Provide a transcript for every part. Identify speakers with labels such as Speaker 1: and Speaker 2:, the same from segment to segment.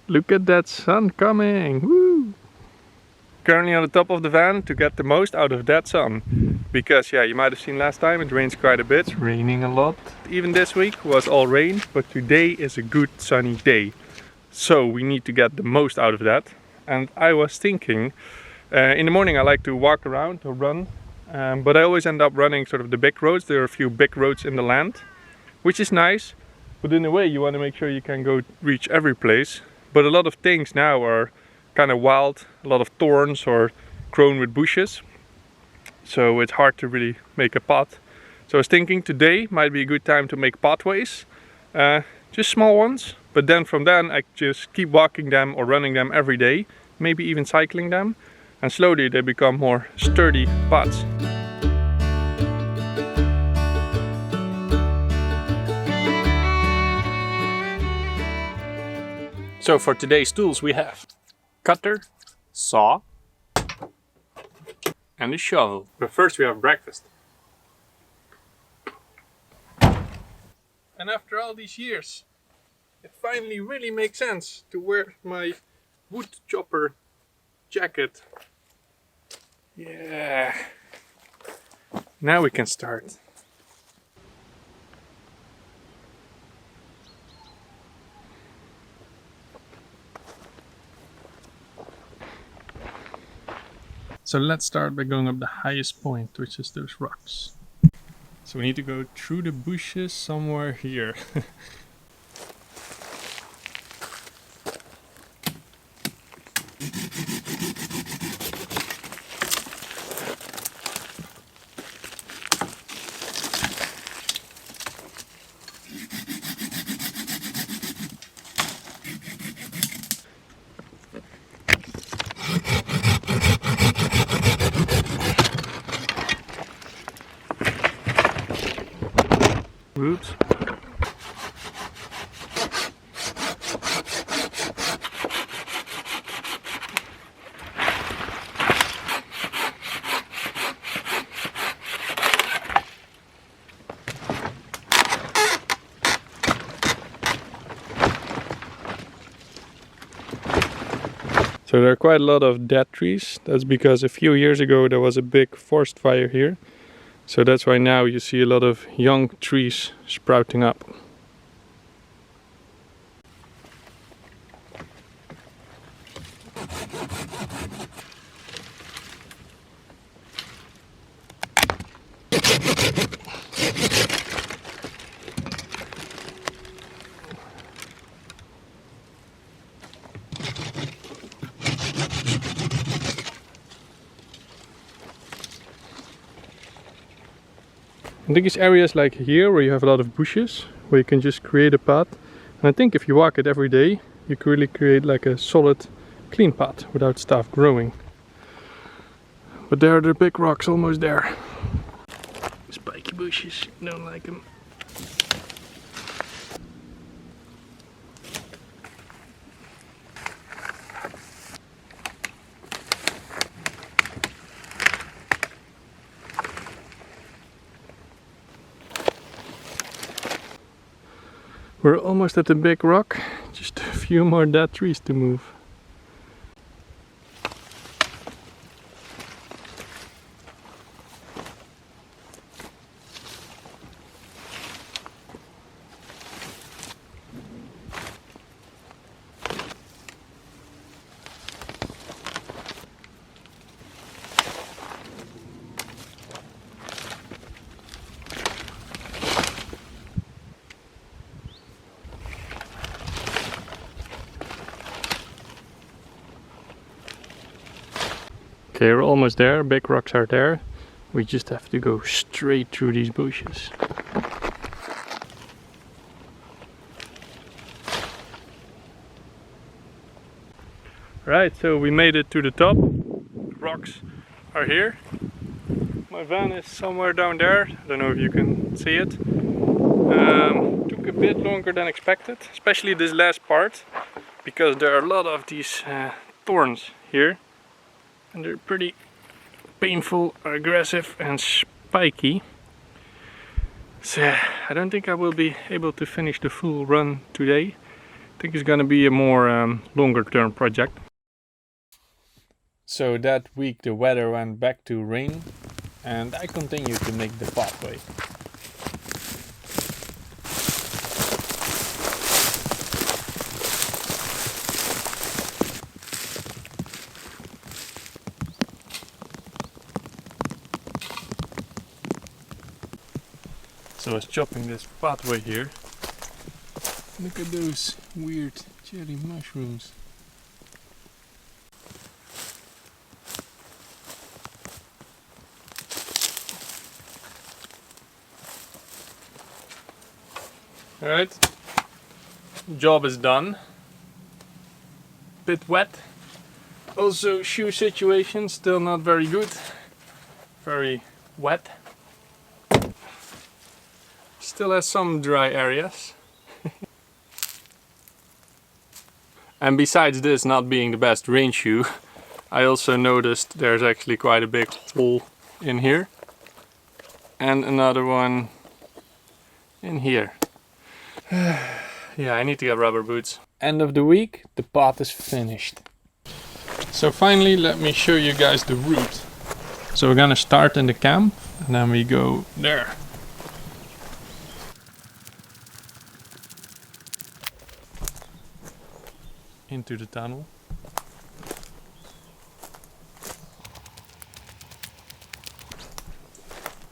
Speaker 1: Look at that sun coming! Woo! Currently on the top of the van to get the most out of that sun. Because yeah, you might have seen last time it rains quite a bit. It's raining a lot. Even this week was all rain, but today is a good sunny day. So we need to get the most out of that. And I was thinking, in the morning I like to walk around or run. But I always end up running sort of the big roads. There are a few big roads in the land, which is nice. But in a way you want to make sure you can go reach every place. But a lot of things now are kind of wild, a lot of thorns or grown with bushes, so it's hard to really make a path. So I was thinking today might be a good time to make pathways, just small ones, but then from then I just keep walking them or running them every day, maybe even cycling them, and slowly they become more sturdy paths. So for today's tools we have cutter, saw, and a shovel. But first we have breakfast. And after all these years, it finally really makes sense to wear my wood chopper jacket. Yeah. Now we can start. So let's start by going up the highest point, which is those rocks. So we need to go through the bushes somewhere here. Oops. So there are quite a lot of dead trees. That's because a few years ago there was a big forest fire here. So that's why now you see a lot of young trees sprouting up. I think it's areas like here where you have a lot of bushes, where you can just create a path. And I think if you walk it every day, you can really create like a solid, clean path without stuff growing. But there are the big rocks almost there. Spiky bushes, don't like them. We're almost at the big rock, just a few more dead trees to move. Okay, we're almost there, big rocks are there. We just have to go straight through these bushes. Right, so we made it to the top. The rocks are here. My van is somewhere down there. I don't know if you can see it. Took a bit longer than expected, especially this last part, because there are a lot of these thorns here. And they're pretty painful, aggressive and spiky. So I don't think I will be able to finish the full run today. think it's gonna be a more longer term project. So that week the weather went back to rain and I continued to make the pathway. So I was chopping this pathway here. Look at those weird jelly mushrooms. Alright, job is done. Bit wet. Also shoe situation still not very good. Very wet. Still has some dry areas. And besides this not being the best rain shoe, I also noticed there's actually quite a big hole in here. And another one in here. Yeah, I need to get rubber boots. End of the week, the path is finished. So finally, let me show you guys the route. So we're gonna start in the camp and then we go there. Into the tunnel.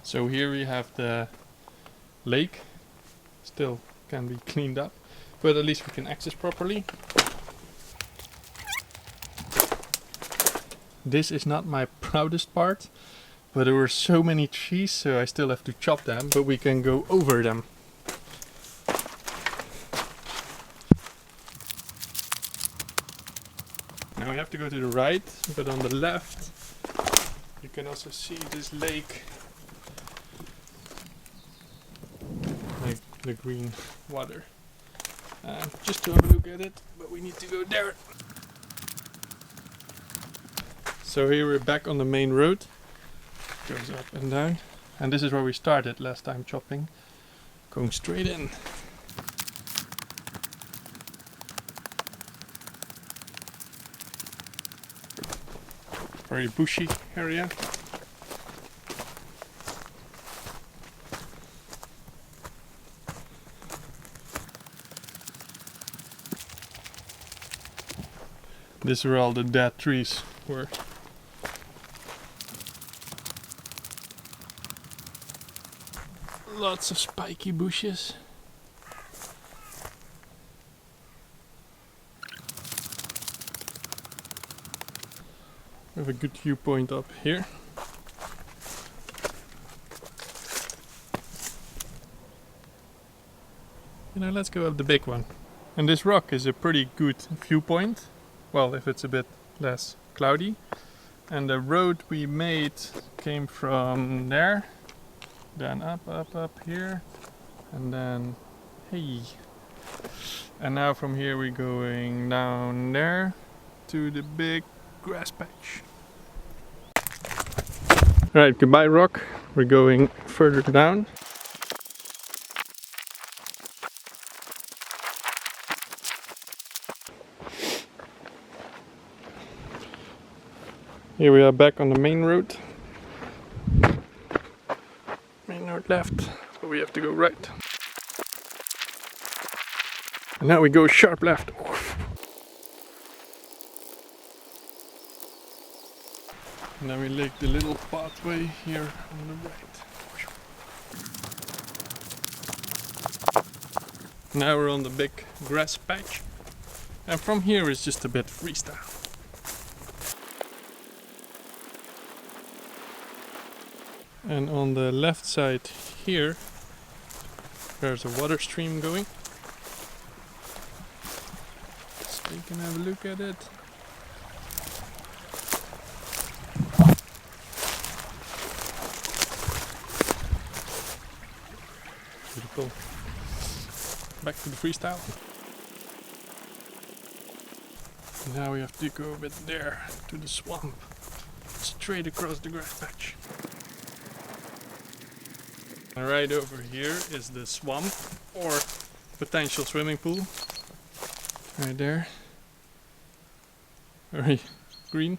Speaker 1: So here we have the lake. Still can be cleaned up, but at least we can access properly. This is not my proudest part, but there were so many trees, so I still have to chop them, but we can go over them. Now we have to go to the right, but on the left you can also see this lake, like the green water. Just to have a look at it, but we need to go there. So here we're back on the main road. Goes up and down, and this is where we started last time chopping. Going straight in. Very bushy area. This is where all the dead trees were. Lots of spiky bushes. We have a good viewpoint up here. Let's go up the big one. And this rock is a pretty good viewpoint. Well, if it's a bit less cloudy. And the road we made came from there, then up here, and then hey. And now from here we're going down there to the big grass patch. Right, goodbye rock. We're going further down. Here we are back on the main road. Main road left, so we have to go right. And now we go sharp left. And then we take the little pathway here on the right. Now we're on the big grass patch. And from here it's just a bit freestyle. And on the left side here, there's a water stream going. So you can have a look at it. Beautiful. Back to the freestyle. Now we have to go a bit there to the swamp, straight across the grass patch. And right over here is the swamp or potential swimming pool. right there. Very green.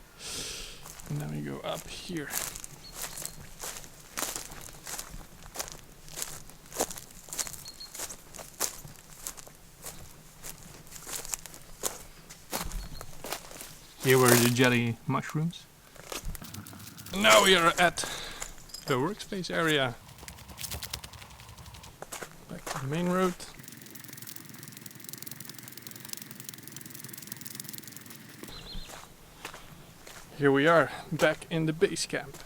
Speaker 1: And then we go up here. Here were the jelly mushrooms. Now we are at the workspace area. Back to the main road. Here we are, back in the base camp.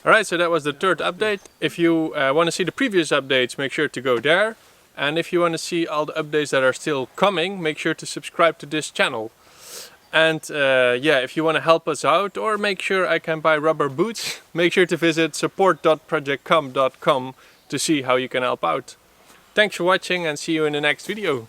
Speaker 1: Alright, so that was the third update. If you want to see the previous updates, make sure to go there. And if you want to see all the updates that are still coming, make sure to subscribe to this channel. And yeah, if you want to help us out or make sure I can buy rubber boots, make sure to visit support.projectkamp.com to see how you can help out. Thanks for watching and see you in the next video.